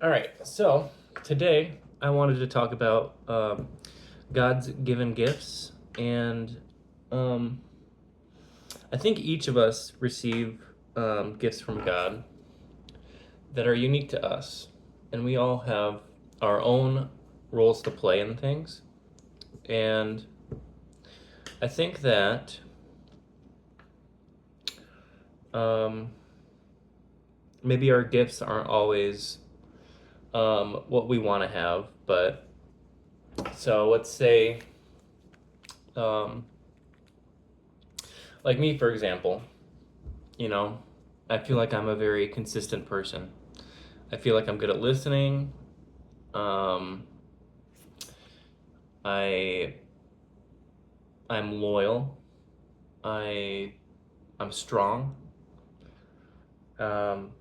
All right, so today I wanted to talk about God's given gifts, and um, I think each of us receive gifts from God that are unique to us, and we all have our own roles to play in things. And I think that um, maybe our gifts aren't always what we want to have, but so let's say, um, like me, for example. You know, I feel like I'm a very consistent person. I feel like I'm good at listening. Um, I I'm loyal. I I'm strong. Um,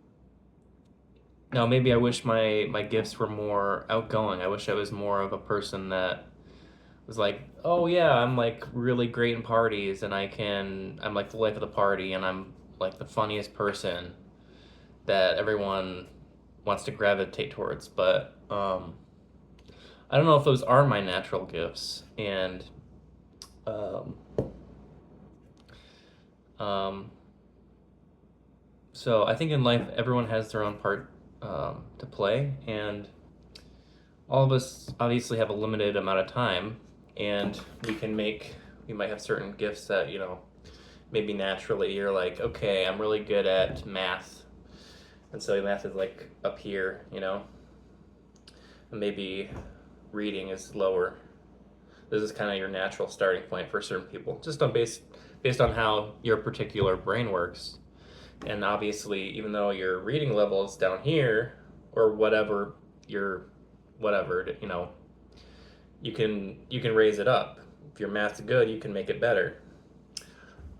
Now maybe I wish my gifts were more outgoing. I wish I was more of a person that was like, oh yeah, I'm like really great in parties, and I'm like the life of the party, and I'm like the funniest person that everyone wants to gravitate towards. But I don't know if those are my natural gifts, and um, um, so I think in life everyone has their own part to play, and all of us obviously have a limited amount of time, and we might have certain gifts that maybe naturally you're like, okay, I'm really good at math, and so math is like up here, and maybe reading is lower. This is kind of your natural starting point for certain people, just based on how your particular brain works. And obviously, even though your reading level is down here, or your whatever, you can raise it up. If your math's good, you can make it better.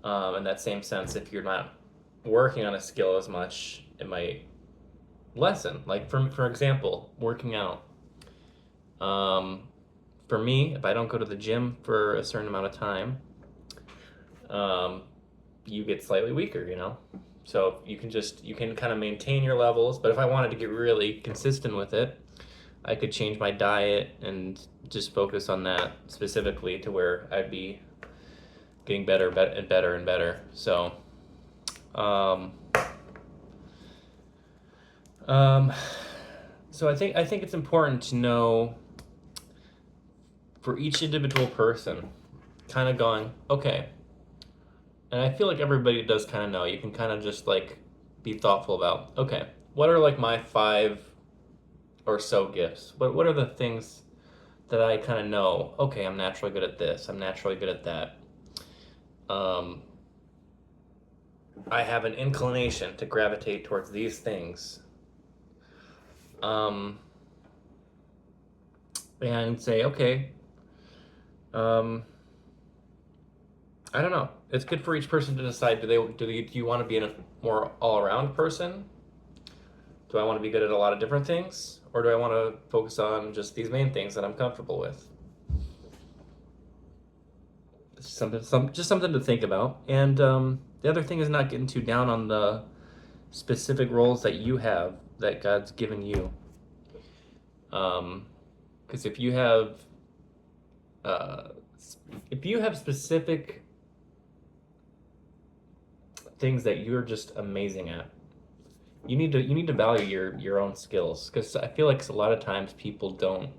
In that same sense, if you're not working on a skill as much, it might lessen. Like for example, working out. Um, for me, if I don't go to the gym for a certain amount of time, um, you get slightly weaker, So you can kind of maintain your levels, but if I wanted to get really consistent with it, I could change my diet and just focus on that specifically to where I'd be getting better and better and better. Um, um, so I think it's important to know for each individual person, kind of going, okay, and I feel like everybody does kind of know. You can kind of just like be thoughtful about, okay, what are like my five or so gifts? What are the things that I kind of know? Okay, I'm naturally good at this. I'm naturally good at that. Um, I have an inclination to gravitate towards these things. Um, and say, okay, um, I don't know. It's good for each person to decide. Do you want to be a more all around person? Do I want to be good at a lot of different things, or do I want to focus on just these main things that I'm comfortable with? It's just something to think about. And the other thing is not getting too down on the specific roles that you have that God's given you. Because uh, if you have specific things that you're just amazing at, you need to value your own skills. Because I feel like a lot of times people don't.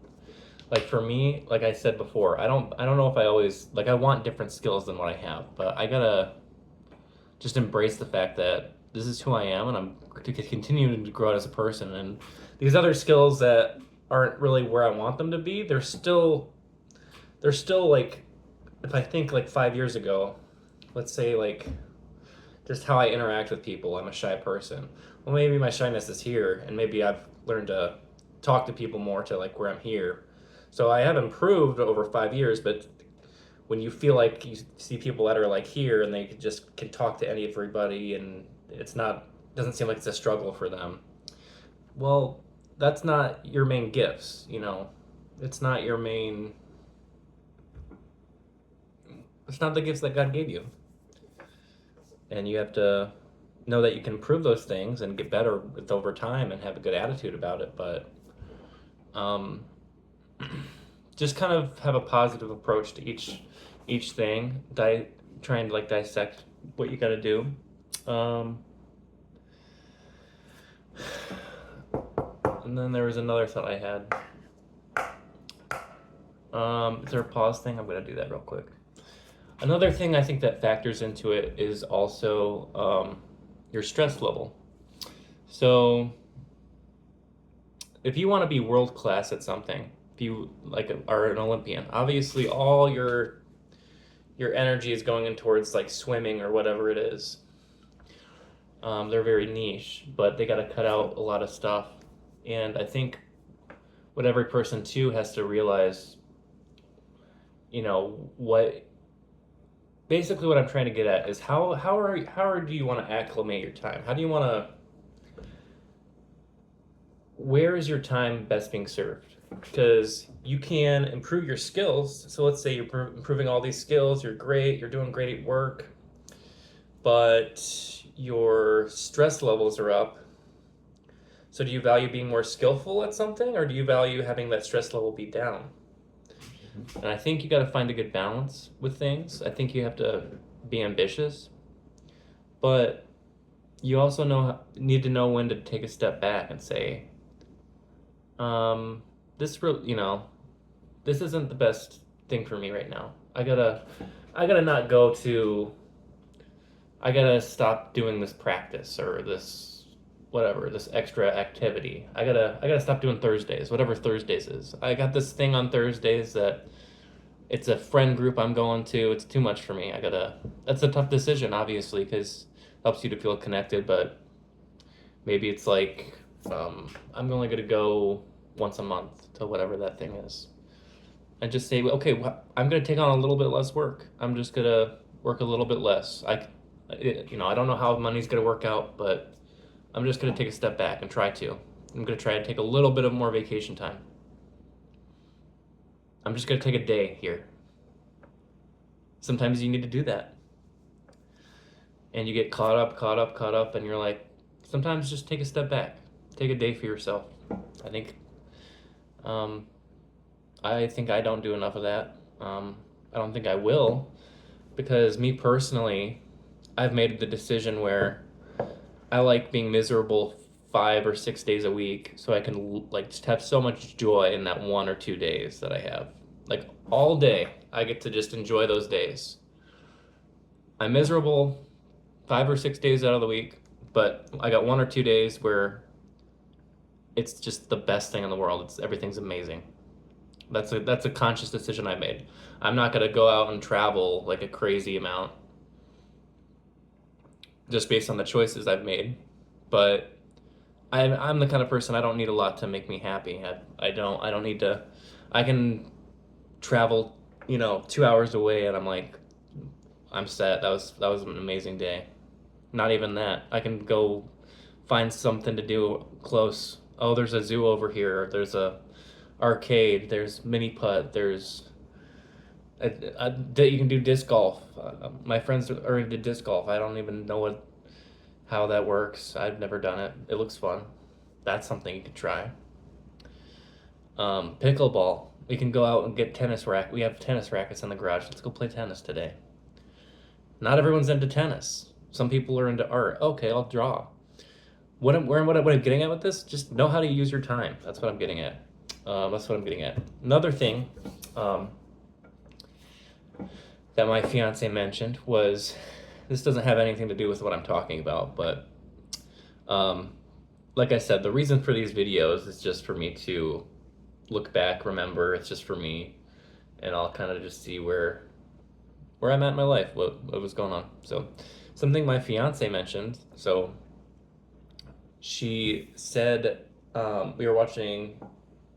Like for me, like I said before, I don't know if I always like I want different skills than what I have, but I gotta just embrace the fact that this is who I am, and I'm continuing to grow as a person. And these other skills that aren't really where I want them to be, they're still like, if I think like 5 years ago, let's say like just how I interact with people, I'm a shy person. Well, maybe my shyness is here, and maybe I've learned to talk to people more to like where I'm here. So I have improved over 5 years, but when you feel like you see people that are like here and they just can talk to everybody, and it's not doesn't seem like it's a struggle for them. Well, that's not your main gifts. It's not your main. It's not the gifts that God gave you, and you have to know that you can improve those things and get better with over time and have a good attitude about it. But um, just kind of have a positive approach to each thing. Trying to like dissect what you got to do. Um, and then there was another thought I had. Is there a pause thing? I'm gonna do that real quick. Another thing I think that factors into it is also your stress level. So if you want to be world class at something, if you like are an Olympian, obviously all your energy is going in towards like swimming or whatever it is. They're very niche, but they got to cut out a lot of stuff. And I think what every person too has to realize, what basically what I'm trying to get at is how do you want to acclimate your time? How do you want to where is your time best being served? Because you can improve your skills. So let's say you're improving all these skills, you're great, you're doing great at work, but your stress levels are up. So do you value being more skillful at something, or do you value having that stress level be down? And I think you got to find a good balance with things. I think you have to be ambitious, but you also need to know when to take a step back and say, this this isn't the best thing for me right now. I gotta not go to. I gotta stop doing this practice or this whatever, this extra activity. I gotta stop doing Thursdays, whatever Thursdays is. I got this thing on Thursdays that it's a friend group I'm going to. It's too much for me. That's a tough decision, obviously, because it helps you to feel connected, but maybe it's like, I'm only gonna go once a month to whatever that thing is. And just say, okay, I'm gonna take on a little bit less work. I'm just gonna work a little bit less. I don't know how money's gonna work out, but I'm just gonna take a step back and try to. I'm gonna try to take a little bit of more vacation time. I'm just gonna take a day here. Sometimes you need to do that. And you get caught up, and you're like, sometimes just take a step back. Take a day for yourself. I think I don't do enough of that. I don't think I will, because me personally, I've made the decision where I like being miserable 5 or 6 days a week, so I can like just have so much joy in that 1 or 2 days that I have. Like all day, I get to just enjoy those days. I'm miserable 5 or 6 days out of the week, but I got 1 or 2 days where it's just the best thing in the world. Everything's amazing. That's a conscious decision I made. I'm not gonna go out and travel like a crazy amount just based on the choices I've made. But I'm the kind of person, I don't need a lot to make me happy. I don't need to. I can travel 2 hours away and I'm like, I'm set. That was an amazing day. Not even that. I can go find something to do close. Oh, there's a zoo over here. There's a arcade. There's mini putt. There's you can do disc golf. My friends are into disc golf. I don't even know how that works. I've never done it. It looks fun. That's something you could try. Pickleball. We can go out and get tennis racket. We have tennis rackets in the garage. Let's go play tennis today. Not everyone's into tennis. Some people are into art. Okay, I'll draw. What I'm getting at with this, just know how to use your time. That's what I'm getting at. Another thing that my fiance mentioned was, this doesn't have anything to do with what I'm talking about, but like I said, the reason for these videos is just for me to look back, remember. It's just for me, and I'll kind of just see where I'm at in my life, what was going on. So something my fiance mentioned, so she said, we were watching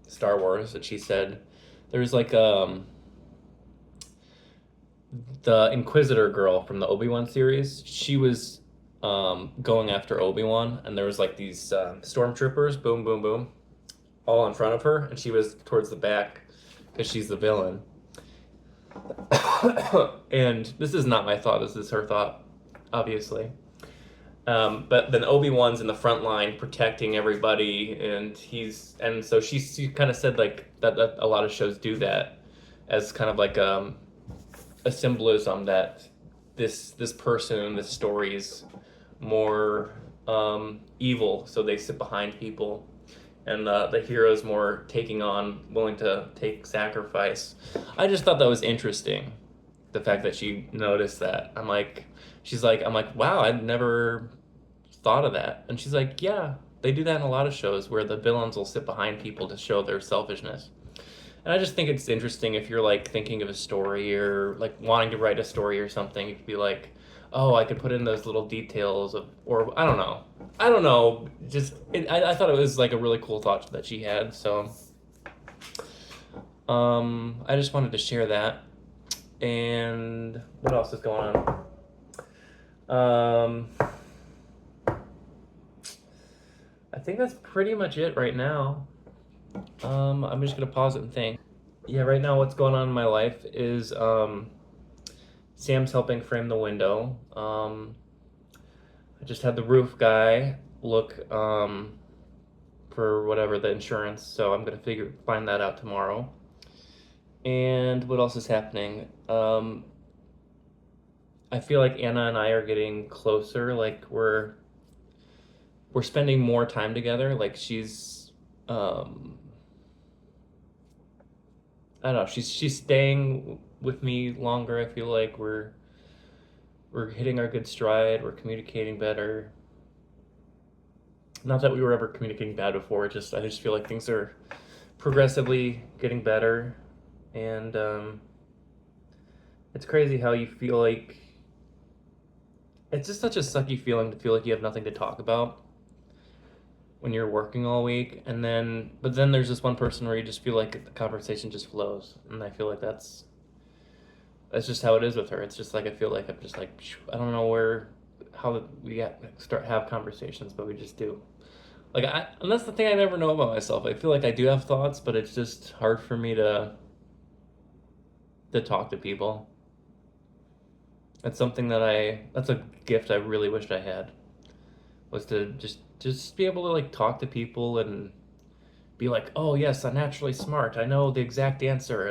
Star Wars, and she said there's like the Inquisitor girl from the Obi-Wan series. She was going after Obi-Wan, and there was like these stormtroopers, boom, boom, boom, all in front of her, and she was towards the back because she's the villain. And this is not my thought, this is her thought, obviously. But then Obi-Wan's in the front line protecting everybody, and so she kind of said like that a lot of shows do that as kind of like a symbolism that this person in this story is more evil, so they sit behind people, and the hero's more taking on, willing to take sacrifice. I just thought that was interesting, the fact that she noticed that. I'm like, wow, I'd never thought of that. And she's like, yeah, they do that in a lot of shows where the villains will sit behind people to show their selfishness. And I just think it's interesting if you're like thinking of a story or like wanting to write a story or something, you could be like, oh, I could put in those little details of, or I don't know. I don't know. I thought it was like a really cool thought that she had. So, I just wanted to share that. And what else is going on? I think that's pretty much it right now. I'm just gonna pause it and think. Yeah, right now what's going on in my life is Sam's helping frame the window. I just had the roof guy look for whatever the insurance, so I'm gonna find that out tomorrow. And what else is happening? I feel like Anna and I are getting closer. Like we're spending more time together. Like she's I don't know. She's staying with me longer. I feel like we're hitting our good stride. We're communicating better. Not that we were ever communicating bad before. I just feel like things are progressively getting better, and it's crazy how you feel like it's just such a sucky feeling to feel like you have nothing to talk about when you're working all week, and then there's this one person where you just feel like the conversation just flows, and I feel like that's just how it is with her. It's just like I feel like I'm just like I don't know how we start have conversations, but we just do. And that's the thing I never know about myself. I feel like I do have thoughts, but it's just hard for me to talk to people. That's something that's a gift I really wished I had, was to just be able to like talk to people and be like, oh yes, I'm naturally smart. I know the exact answer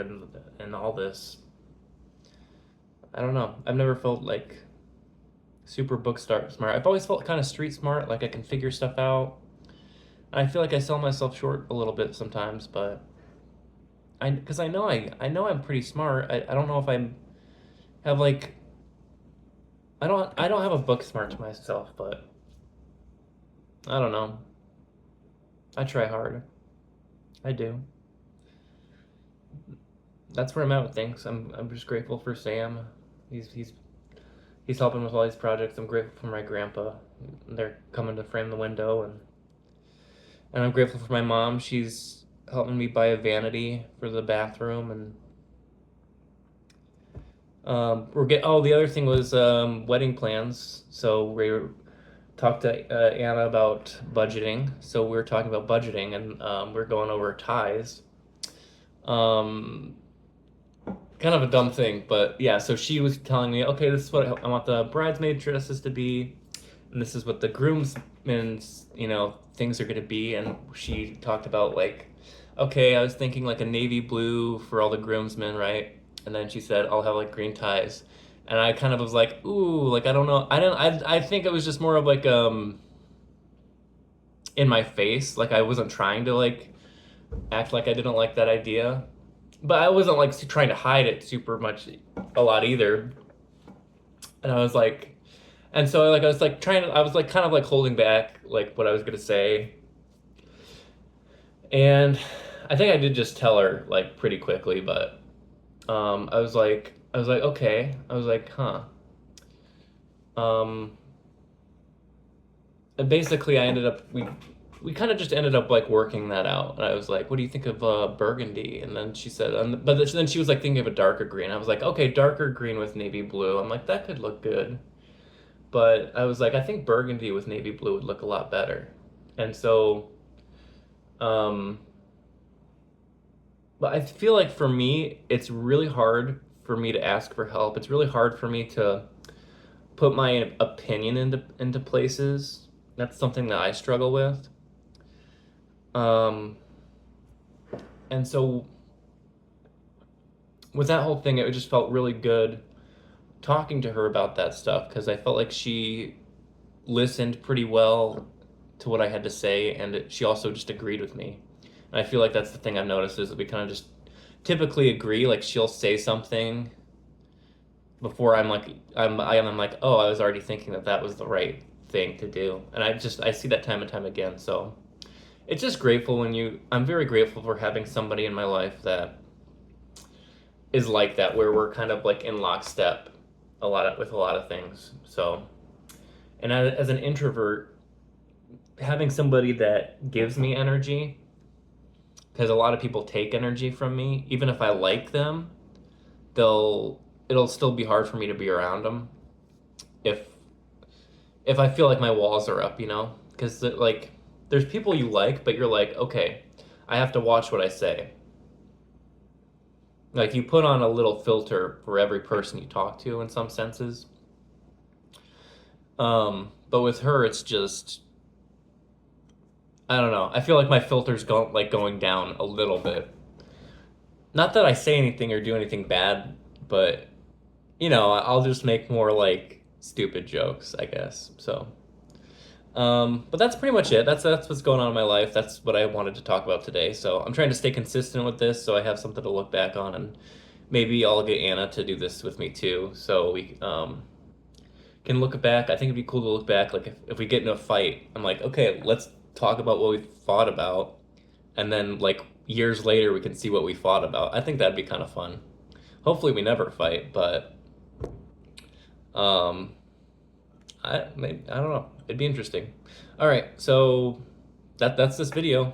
and all this. I don't know. I've never felt like super smart. I've always felt kind of street smart, like I can figure stuff out. I feel like I sell myself short a little bit sometimes, but because I know I'm pretty smart. I don't know if I'm have like I don't have a book smart to myself, but I don't know. I try hard. I do. That's where I'm at with things. I'm just grateful for Sam. He's helping with all these projects. I'm grateful for my grandpa. They're coming to frame the window, and I'm grateful for my mom. She's helping me buy a vanity for the bathroom, and the other thing was wedding plans. So we talked to Anna about budgeting. So we were talking about budgeting, and we're going over ties. Kind of a dumb thing, but yeah. So she was telling me, okay, this is what I want the bridesmaid dresses to be, and this is what the groomsmen's things are going to be. And she talked about like, okay, I was thinking like a navy blue for all the groomsmen, right? And then she said, I'll have like green ties. And I kind of was like, ooh, like I don't know. I think it was just more of like in my face. Like I wasn't trying to like act like I didn't like that idea. But I wasn't like trying to hide it super much a lot either. And I was like, and so like I was like kind of like holding back like what I was gonna say. And I think I did just tell her like pretty quickly, but I was like, okay. I was like, huh. Um, and basically I ended up we kind of just ended up like working that out. And I was like, what do you think of burgundy? And then she said, then she was like thinking of a darker green. I was like, okay, darker green with navy blue. I'm like, that could look good. But I was like, I think burgundy with navy blue would look a lot better. And so, um, but I feel like for me, it's really hard for me to ask for help. It's really hard for me to put my opinion into places. That's something that I struggle with. And so with that whole thing, it just felt really good talking to her about that stuff because I felt like she listened pretty well to what I had to say, and she also just agreed with me. And I feel like that's the thing I've noticed is that we kind of just typically agree. Like she'll say something before I'm like, oh, I was already thinking that that was the right thing to do, and I see that time and time again. So it's just grateful I'm very grateful for having somebody in my life that is like that, where we're kind of like in lockstep with a lot of things. So, and as an introvert, having somebody that gives me energy, because a lot of people take energy from me, even if I like them, it'll still be hard for me to be around them if I feel like my walls are up, because like there's people you like, but you're like, okay, I have to watch what I say. Like you put on a little filter for every person you talk to in some senses. But with her, it's just, I don't know. I feel like my filter's going down a little bit. Not that I say anything or do anything bad, but I'll just make more like stupid jokes, I guess. So, but that's pretty much it. That's what's going on in my life. That's what I wanted to talk about today. So I'm trying to stay consistent with this, so I have something to look back on, and maybe I'll get Anna to do this with me too, so we can look back. I think it'd be cool to look back. Like if we get in a fight, I'm like, okay, let's talk about what we fought about, and then like years later we can see what we fought about. I think that'd be kind of fun. Hopefully we never fight, but um, I don't know. It'd be interesting. All right, so that's this video.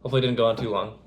Hopefully it didn't go on too long.